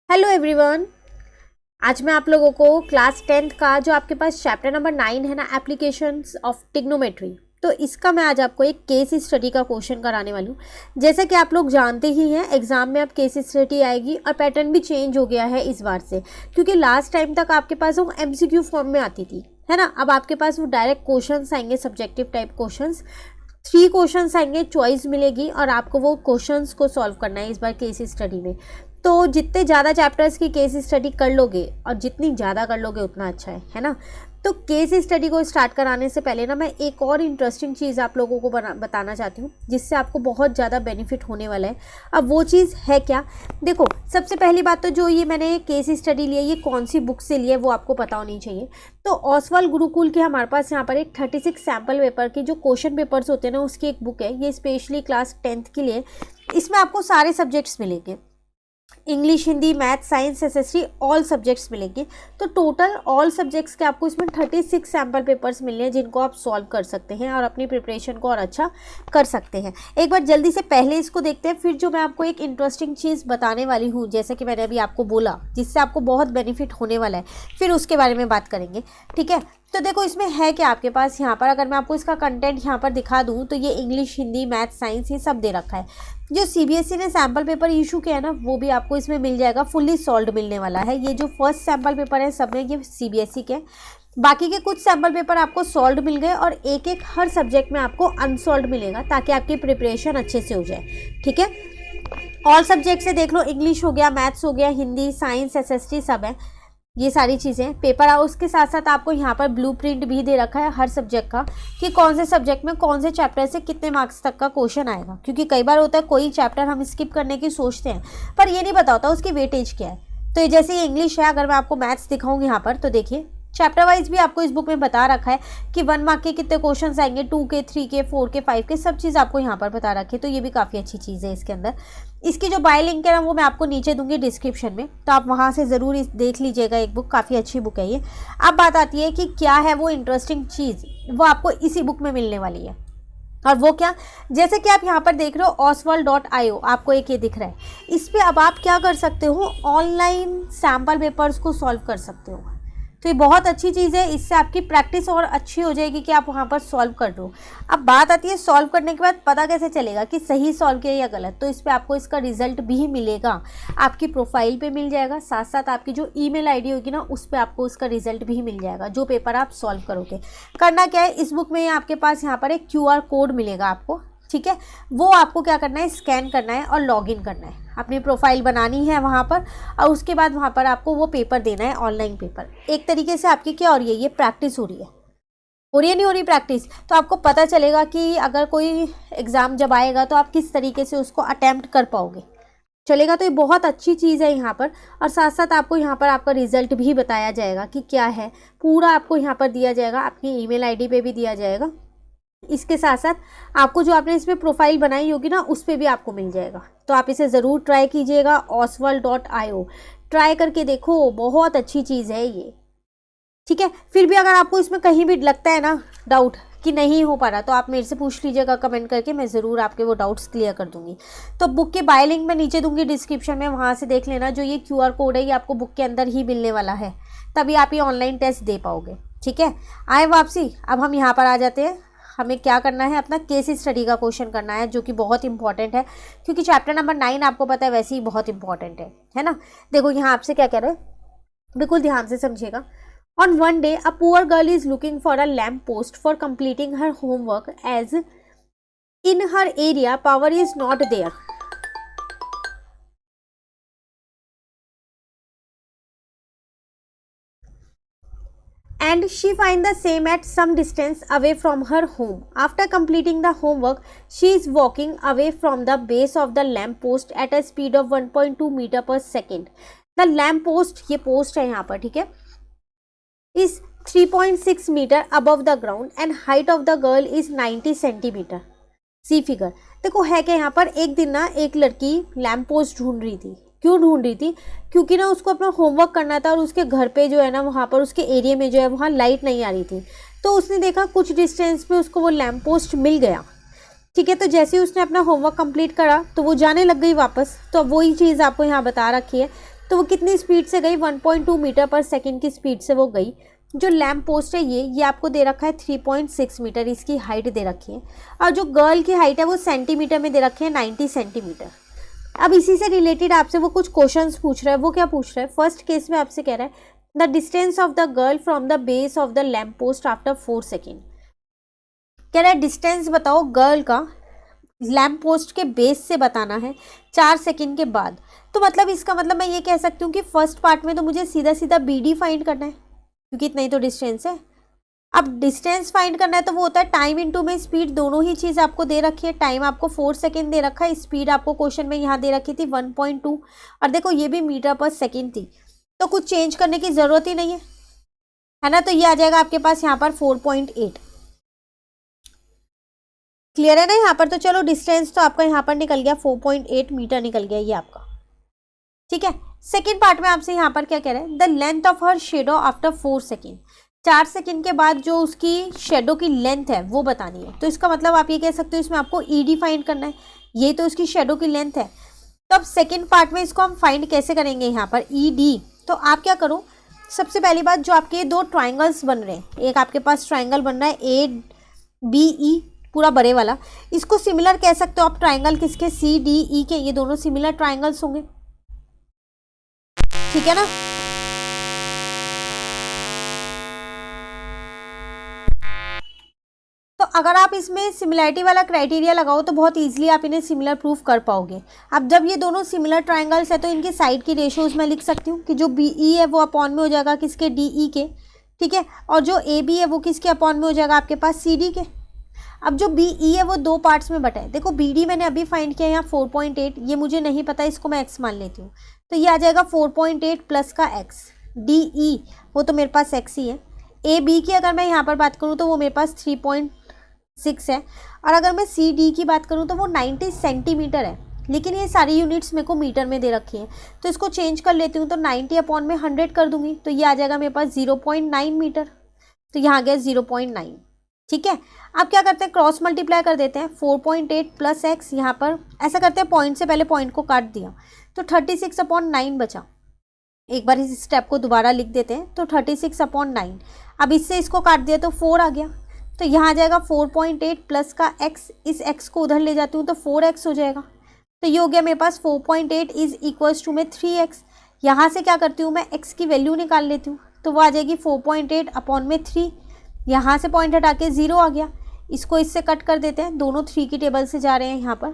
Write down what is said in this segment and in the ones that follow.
Hello everyone. आज मैं आप लोगों को क्लास 10th का जो आपके पास चैप्टर नंबर 9 है ना, एप्लीकेशंस ऑफ ट्रिग्नोमेट्री, तो इसका मैं आज आपको एक केस स्टडी का क्वेश्चन कराने वाली हूँ। जैसा कि आप लोग जानते ही हैं, एग्जाम में अब केस स्टडी आएगी और पैटर्न भी चेंज हो गया है इस बार से, क्योंकि लास्ट टाइम तक आपके पास वो MCQ फॉर्म में आती थी, है ना। अब आपके पास वो डायरेक्ट क्वेश्चंस आएंगे, सब्जेक्टिव टाइप क्वेश्चंस। 3 क्वेश्चंस आएंगे, चॉइस मिलेगी और आपको वो क्वेश्चंस को सॉल्व करना है इस बार केस स्टडी में। तो जितने ज़्यादा चैप्टर्स की केस स्टडी कर लोगे और जितनी ज़्यादा कर लोगे उतना अच्छा है ना। तो केस स्टडी को स्टार्ट कराने से पहले ना, मैं एक और इंटरेस्टिंग चीज़ आप लोगों को बताना चाहती हूँ, जिससे आपको बहुत ज़्यादा बेनिफिट होने वाला है। अब वो चीज़ है क्या? देखो, सबसे पहली बात तो जो ये मैंने केस स्टडी लिया, ये कौन सी बुक से लिया है वो आपको पता होनी चाहिए। तो ओसवाल गुरुकुल के हमारे पास यहाँ पर एक 36 सैम्पल पेपर की जो क्वेश्चन पेपर्स होते हैं ना, उसकी एक बुक है। ये स्पेशली क्लास 10th के लिए। इसमें आपको सारे सब्जेक्ट्स मिलेंगे, English, Hindi, math, science, SST, all subjects मिलेंगे। तो टोटल ऑल सब्जेक्ट्स के आपको इसमें 36 सैम्पल पेपर्स मिलने हैं, जिनको आप सॉल्व कर सकते हैं और अपनी प्रिपरेशन को और अच्छा कर सकते हैं। एक बार जल्दी से पहले इसको देखते हैं, फिर जो मैं आपको एक इंटरेस्टिंग चीज़ बताने वाली हूँ, जैसे कि मैंने अभी आपको बोला, जिससे आपको बहुत बेनिफिट होने वाला है, फिर उसके बारे में बात करेंगे, ठीक है। तो देखो, इसमें है क्या आपके पास यहाँ पर, अगर मैं आपको इसका कंटेंट यहाँ पर दिखा दूँ, तो ये इंग्लिश, हिंदी, मैथ, साइंस, ये सब दे रखा है। जो CBSE ने सैम्पल पेपर इशू किया है ना, वो भी आपको इसमें मिल जाएगा, फुल्ली सॉल्व्ड मिलने वाला है। ये जो फर्स्ट सैम्पल पेपर है सब में ये CBSE के, बाकी के कुछ सैम्पल पेपर आपको सॉल्व्ड मिल गए और एक एक हर सब्जेक्ट में आपको अनसॉल्व्ड मिलेगा, ताकि आपकी प्रिपरेशन अच्छे से हो जाए, ठीक है। ऑल सब्जेक्ट से देख लो, इंग्लिश हो गया, मैथ्स हो गया, हिंदी, साइंस, SST सब है, ये सारी चीज़ें पेपर। उसके साथ साथ आपको यहाँ पर ब्लूप्रिंट भी दे रखा है हर सब्जेक्ट का, कि कौन से सब्जेक्ट में कौन से चैप्टर से कितने मार्क्स तक का क्वेश्चन आएगा। क्योंकि कई बार होता है कोई चैप्टर हम स्किप करने की सोचते हैं, पर ये नहीं पता होता उसकी वेटेज क्या है। तो जैसे ये इंग्लिश है, अगर मैं आपको मैथ्स दिखाऊंगी यहाँ पर, तो देखिए चैप्टर वाइज भी आपको इस बुक में बता रखा है कि 1 मार्क के कितने क्वेश्चंस आएंगे, 2 के, 3 के, 4 के, 5 के, सब चीज़ आपको यहाँ पर बता रखी है। तो ये भी काफ़ी अच्छी चीज़ है इसके अंदर। इसकी जो बाय लिंक है ना, वो मैं आपको नीचे दूंगी डिस्क्रिप्शन में, तो आप वहाँ से ज़रूर देख लीजिएगा। एक बुक काफ़ी अच्छी बुक है ये। अब बात आती है कि क्या है वो इंटरेस्टिंग चीज़, वो आपको इसी बुक में मिलने वाली है। और वो क्या, जैसे कि आप यहाँ पर देख रहे हो oswald.io, आपको एक ये दिख रहा है। इस पर अब आप क्या कर सकते हो, ऑनलाइन सैम्पल पेपर्स को सॉल्व कर सकते हो। तो ये बहुत अच्छी चीज़ है, इससे आपकी प्रैक्टिस और अच्छी हो जाएगी कि आप वहाँ पर सॉल्व कर दो। अब बात आती है सॉल्व करने के बाद पता कैसे चलेगा कि सही सॉल्व किया या गलत। तो इस पर आपको इसका रिजल्ट भी मिलेगा, आपकी प्रोफाइल पे मिल जाएगा, साथ साथ आपकी जो ईमेल आईडी होगी ना, उस पर आपको उसका रिजल्ट भी मिल जाएगा, जो पेपर आप सॉल्व करोगे। करना क्या है, इस बुक में आपके पास यहाँ पर एक QR कोड मिलेगा आपको, ठीक है। वो आपको क्या करना है, स्कैन करना है और लॉगिन करना है, अपनी प्रोफाइल बनानी है वहाँ पर, और उसके बाद वहाँ पर आपको वो पेपर देना है, ऑनलाइन पेपर। एक तरीके से आपकी क्या हो रही है, ये प्रैक्टिस हो रही है। नहीं हो रही प्रैक्टिस, तो आपको पता चलेगा कि अगर कोई एग्ज़ाम जब आएगा तो आप किस तरीके से उसको अटैम्प्ट कर पाओगे, चलेगा। तो ये बहुत अच्छी चीज़ है यहाँ पर। और साथ साथ आपको यहाँ पर आपका रिजल्ट भी बताया जाएगा कि क्या है, पूरा आपको यहाँ पर दिया जाएगा, आपकी ईमेल आईडी पे भी दिया जाएगा। इसके साथ साथ आपको जो आपने इसमें प्रोफाइल बनाई होगी ना, उस पर भी आपको मिल जाएगा। तो आप इसे ज़रूर ट्राई कीजिएगा, oswald.io ट्राई करके देखो, बहुत अच्छी चीज़ है ये, ठीक है। फिर भी अगर आपको इसमें कहीं भी लगता है ना डाउट कि नहीं हो पा रहा, तो आप मेरे से पूछ लीजिएगा कमेंट करके, मैं ज़रूर आपके वो डाउट्स क्लियर कर दूंगी। तो बुक के बाय लिंक मैं नीचे दूंगी डिस्क्रिप्शन में, वहाँ से देख लेना। जो ये QR कोड है, ये आपको बुक के अंदर ही मिलने वाला है, तभी आप ये ऑनलाइन टेस्ट दे पाओगे, ठीक है। आए वापसी, अब हम यहाँ पर आ जाते हैं। हमें क्या करना है, अपना केस स्टडी का क्वेश्चन करना है, जो कि बहुत इंपॉर्टेंट है, क्योंकि चैप्टर नंबर 9 आपको पता है वैसे ही बहुत इंपॉर्टेंट है ना। देखो यहाँ आपसे क्या कह रहे हैं, बिल्कुल ध्यान से समझिएगा। On one day a poor girl is looking for a lamp post for completing her homework, as in her area power is not there. And she finds the same at some distance away from her home. After completing the homework, she is walking away from the base of the lamp post at a speed of 1.2 meter per second. The lamp post, ये post है यहाँ पर, ठीक है, is 3.6 meter above the ground and height of the girl is 90 centimeter. See figure. देखो है क्या, यहाँ पर एक दिन ना एक लड़की लैम्प पोस्ट ढूंढ रही थी। क्यों ढूंढ रही थी, क्योंकि ना उसको अपना होमवर्क करना था और उसके घर पे जो है ना, वहाँ पर उसके एरिया में जो है वहाँ लाइट नहीं आ रही थी। तो उसने देखा कुछ डिस्टेंस पे उसको वो लैम्प पोस्ट मिल गया, ठीक है। तो जैसे ही उसने अपना होमवर्क कंप्लीट करा तो वो जाने लग गई वापस। तो वही चीज़ आपको यहाँ बता रखी है तो वो कितनी स्पीड से गई, 1.2 मीटर पर सेकेंड की स्पीड से वो गई। जो लैम्प पोस्ट है ये आपको दे रखा है 3.6 मीटर, इसकी हाइट दे रखी है। और जो गर्ल की हाइट है वो सेंटीमीटर में दे रखी है, 90 सेंटीमीटर। अब इसी से रिलेटेड आपसे वो कुछ क्वेश्चंस पूछ रहा है। वो क्या पूछ रहा है, फर्स्ट केस में आपसे कह रहा है the distance of the girl from the base of the lamp post after 4 second. कह रहा है डिस्टेंस बताओ गर्ल का लैम्प पोस्ट के बेस से बताना है 4 सेकेंड के बाद। तो मतलब इसका मतलब मैं ये कह सकती हूँ कि फर्स्ट पार्ट में तो मुझे सीधा सीधा बी डी फाइंड करना है, क्योंकि इतना ही तो डिस्टेंस है। अब डिस्टेंस फाइंड करना है तो वो होता है टाइम इनटू में स्पीड, दोनों ही चीज़ आपको दे रखी है। टाइम आपको 4 सेकेंड दे रखा है, स्पीड आपको क्वेश्चन में यहाँ दे रखी थी 1.2, और देखो ये भी मीटर पर सेकेंड थी, तो कुछ चेंज करने की ज़रूरत ही नहीं है ना। तो ये आ जाएगा आपके पास यहाँ पर 4.8। क्लियर है ना यहाँ पर। तो चलो डिस्टेंस तो आपका यहाँ पर निकल गया, 4.8 मीटर निकल गया ये आपका, ठीक है। सेकेंड पार्ट में आपसे यहाँ पर क्या कह रहे हैं, the length of her shadow after 4 second. 4 second के बाद जो उसकी शेडो की लेंथ है वो बतानी है। तो इसका मतलब आप ये कह सकते हो इसमें आपको ई डी फाइंड करना है, ये तो उसकी शेडो की लेंथ है। तो अब सेकेंड पार्ट में इसको हम फाइंड कैसे करेंगे यहाँ पर, ई डी। तो आप क्या करो, सबसे पहली बात, जो आपके दो ट्राइंगल्स बन रहे हैं, एक आपके पास ट्राइंगल बन रहा है ए बी ई पूरा बड़े वाला, इसको सिमिलर कह सकते हो आप ट्राइंगल किसके, सी डी ई के। ये दोनों सिमिलर ट्राइंगल्स होंगे, ठीक है ना। तो अगर आप इसमें सिमिलरिटी वाला क्राइटेरिया लगाओ तो बहुत इजीली आप इन्हें सिमिलर प्रूफ कर पाओगे। अब जब ये दोनों सिमिलर ट्राइंगल्स है तो इनके साइड की रेशियोज मैं लिख सकती हूँ कि जो बी ई है वो अपॉन में हो जाएगा किसके, डी ई के, ठीक है। और जो ए बी है वो किसके अपॉन में हो जाएगा, आपके पास सी डी के। अब जो बी ई है वो दो पार्ट्स में बटा है। देखो बी डी मैंने अभी फाइंड किया यहाँ 4.8, ये मुझे नहीं पता, इसको मैं एक्स मान लेती हूँ। तो ये आ जाएगा 4.8 प्लस का एक्स। डी ई वो तो मेरे पास एक्स ही है। ए बी की अगर मैं यहाँ पर बात करूँ तो वो मेरे पास 3.6 है। और अगर मैं सी डी की बात करूँ तो वो 90 सेंटीमीटर है, लेकिन ये सारी यूनिट्स मेरे को मीटर में दे रखी हैं। तो इसको चेंज कर लेती हूँ, तो 90 अपॉन में 100 कर दूंगी, तो ये आ जाएगा मेरे पास 0.9 मीटर। तो यहाँ आ गया 0.9, ठीक है। अब क्या करते हैं, क्रॉस मल्टीप्लाई कर देते हैं, 4.8 प्लस एक्स, यहाँ पर ऐसा करते हैं पॉइंट से पहले पॉइंट को काट दिया तो 36/9 बचा। एक बार इस स्टेप को दोबारा लिख देते हैं, तो 36/9। अब इससे इसको काट दिया तो 4 आ गया, तो यहाँ आ जाएगा 4.8 प्लस का एक्स। इस एक्स को उधर ले जाती हूँ तो 4x हो जाएगा। तो ये हो गया मेरे पास 4.8 इज इक्वल्स टू में 3x। यहाँ से क्या करती हूँ मैं, x की वैल्यू निकाल लेती हूँ, तो वो आ जाएगी 4.8 अपॉन में 3। यहाँ से पॉइंट हटा के 0 आ गया, इसको इससे कट कर देते हैं, दोनों 3 की टेबल से जा रहे हैं यहाँ पर,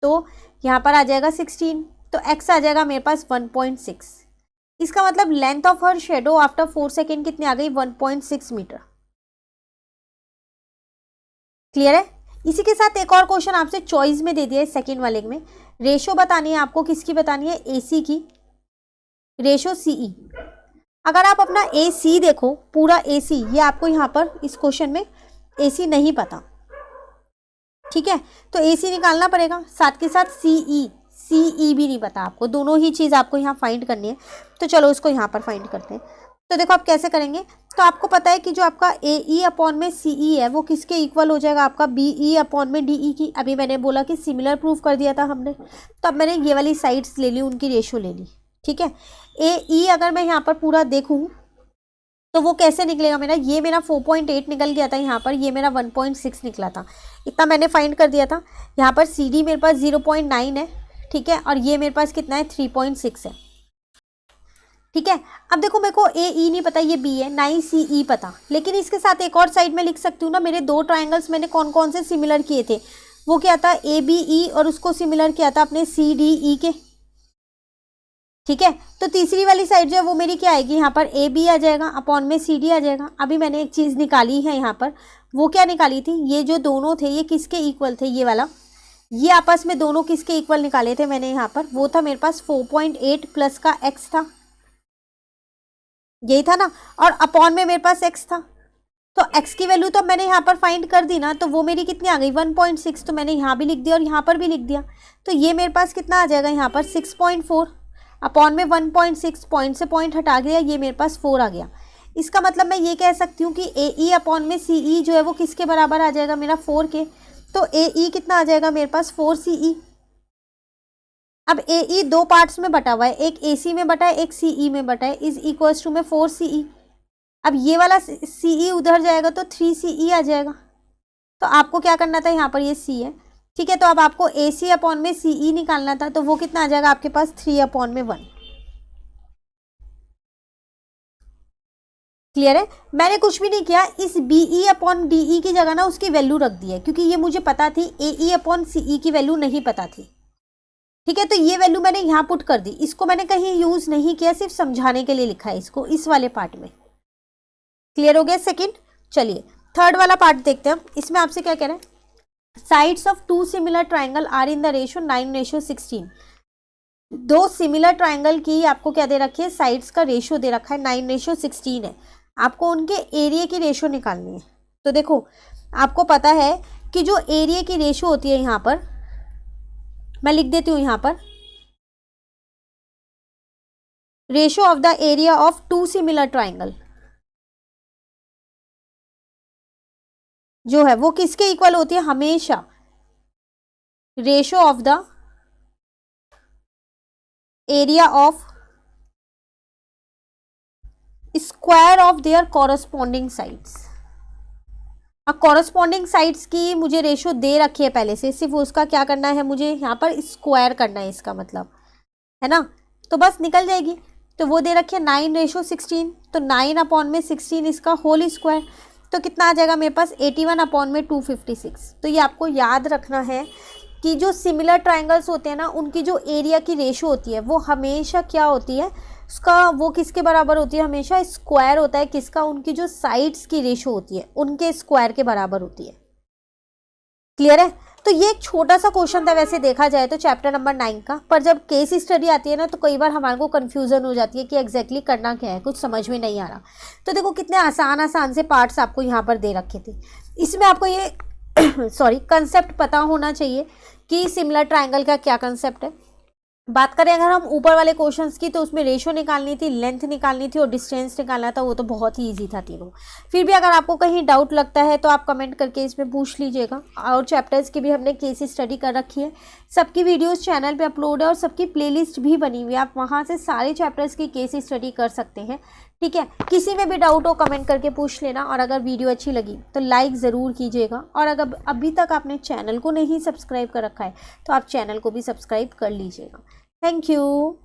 तो यहाँ पर आ जाएगा 16। तो x आ जाएगा मेरे पास 1.6। इसका मतलब length of her shadow after 4 second कितनी आ गई, 1.6 मीटर। क्लियर है। इसी के साथ एक और क्वेश्चन आपसे चॉइस में दे दिया है, सेकेंड वाले में रेशो बतानी है आपको, किसकी बतानी है, AC की, रेशो CE। अगर आप अपना AC देखो, पूरा AC, ये आपको यहाँ पर इस क्वेश्चन में AC नहीं पता, ठीक है, तो AC निकालना पड़ेगा, साथ के साथ CE भी नहीं पता आपको, दोनों ही चीज़ आपको यहाँ फाइंड करनी है। तो चलो इसको यहाँ पर फाइंड करते हैं। तो देखो आप कैसे करेंगे, तो आपको पता है कि जो आपका AE अपॉन में CE है वो किसके इक्वल हो जाएगा, आपका BE अपॉन में DE की। अभी मैंने बोला कि सिमिलर प्रूफ कर दिया था हमने, तो अब मैंने ये वाली साइड्स ले ली, उनकी रेशो ले ली, ठीक है। AE अगर मैं यहाँ पर पूरा देखूँ तो वो कैसे निकलेगा मेरा, ये मेरा 4.8 निकल गया था यहाँ पर, ये मेरा 1.6 निकला था, इतना मैंने फाइंड कर दिया था। यहाँ पर CD मेरे पास 0.9 है, ठीक है, और ये मेरे पास कितना है, 3.6 है, ठीक है। अब देखो मेरे को AE नहीं पता, ये B है, ना ही CE पता, लेकिन इसके साथ एक और साइड में लिख सकती हूँ ना, मेरे दो ट्राइंगल्स मैंने कौन कौन से सिमिलर किए थे, वो क्या था, ABE, और उसको सिमिलर किया था अपने CDE के, ठीक है। तो तीसरी वाली साइड जो है वो मेरी क्या आएगी, यहाँ पर AB आ जाएगा, अपॉन में CD आ जाएगा। अभी मैंने एक चीज़ निकाली है यहाँ पर, वो क्या निकाली थी, ये जो दोनों थे ये किसके इक्वल थे, ये वाला, ये आपस में दोनों किसके इक्वल निकाले थे मैंने यहाँ पर, वो था मेरे पास 4.8 प्लस का x था, यही था ना, और अपॉन में मेरे पास x था। तो x की वैल्यू तो मैंने यहाँ पर फाइंड कर दी ना, तो वो मेरी कितनी आ गई, 1.6। तो मैंने यहाँ भी लिख दिया और यहाँ पर भी लिख दिया, तो ये मेरे पास कितना आ जाएगा यहाँ पर 6.4 अपॉन में 1.6, पॉइंट से पॉइंट हटा गया, ये मेरे पास 4 आ गया। इसका मतलब मैं ये कह सकती हूँ कि AE अपॉन में CE जो है वो किसके बराबर आ जाएगा, मेरा 4 के। तो AE कितना आ जाएगा मेरे पास, 4 CE। अब ए ई दो पार्ट्स में बटा हुआ है, एक ए सी में बटा है, एक सी ई में बटा है, इज इक्वल्स टू में 4 सी ई। अब ये वाला सी ई उधर जाएगा तो 3 सी ई आ जाएगा। तो आपको क्या करना था, यहाँ पर ये सी है, ठीक है, तो अब आपको ए सी अपॉन में सी ई निकालना था, तो वो कितना आ जाएगा आपके पास 3 अपॉन में 1। क्लियर है? मैंने कुछ भी नहीं किया, इस B E upon D E की जगह ना उसकी वैल्यू रख दी है, क्योंकि ये मुझे पता थी ए ई अपॉन सी ई की वैल्यू नहीं पता थी, ठीक है, तो ये वैल्यू मैंने यहाँ पुट कर दी। इसको मैंने कहीं यूज नहीं किया, सिर्फ समझाने के लिए लिखा है इसको इस वाले पार्ट में। क्लियर हो गया सेकंड? चलिए थर्ड वाला पार्ट देखते हैं हम। इसमें आपसे क्या कह रहे हैं, sides of two similar triangle are in the ratio 9:16। दो सिमिलर ट्राइंगल की आपको क्या दे रखी है, साइड्स का रेशियो दे रखा है 9:16 है। आपको उनके एरिया की रेशियो निकालनी है। तो देखो आपको पता है कि जो एरिया की रेशियो होती है, यहाँ पर मैं लिख देती हूँ, यहाँ पर ratio of the area of two similar triangle जो है वो किसके इक्वल होती है, हमेशा ratio of the area of square of their corresponding sides. अब कॉरस्पॉन्डिंग साइड्स की मुझे रेशियो दे रखी है पहले से, सिर्फ उसका क्या करना है, मुझे यहाँ पर स्क्वायर करना है, इसका मतलब है ना, तो बस निकल जाएगी। तो वो दे रखी है 9:16, तो 9 अपॉन में 16 इसका होल स्क्वायर, तो कितना आ जाएगा मेरे पास 81 अपॉन में 256। तो ये आपको याद रखना है कि जो सिमिलर ट्राइंगल्स होते हैं ना, उनकी जो एरिया की रेशियो होती है वो हमेशा क्या होती है, उसका वो किसके बराबर होती है, हमेशा स्क्वायर होता है किसका, उनकी जो साइड्स की रेशियो होती है उनके स्क्वायर के बराबर होती है। क्लियर है? तो ये एक छोटा सा क्वेश्चन था वैसे देखा जाए तो चैप्टर नंबर 9 का, पर जब केस स्टडी आती है ना तो कई बार हमारे को कंफ्यूजन हो जाती है कि एग्जैक्टली करना क्या है, कुछ समझ में नहीं आ रहा। तो देखो कितने आसान आसान से पार्ट्स आपको यहाँ पर दे रखे थे। इसमें आपको ये सॉरी कंसेप्ट पता होना चाहिए कि सिमिलर ट्राइंगल का क्या कंसेप्ट है। बात करें अगर हम ऊपर वाले क्वेश्चंस की, तो उसमें रेशियो निकालनी थी, लेंथ निकालनी थी और डिस्टेंस निकालना था, वो तो बहुत ही इजी था तीनों। फिर भी अगर आपको कहीं डाउट लगता है तो आप कमेंट करके इसमें पूछ लीजिएगा। और चैप्टर्स की भी हमने केस स्टडी कर रखी है, सबकी वीडियोस चैनल पे अपलोड है और सबकी प्लेलिस्ट भी बनी हुई है, आप वहाँ से सारे चैप्टर्स की केस स्टडी कर सकते हैं। ठीक है, किसी में भी डाउट हो कमेंट करके पूछ लेना। और अगर वीडियो अच्छी लगी तो लाइक ज़रूर कीजिएगा, और अगर अभी तक आपने चैनल को नहीं सब्सक्राइब कर रखा है तो आप चैनल को भी सब्सक्राइब कर लीजिएगा। Thank you.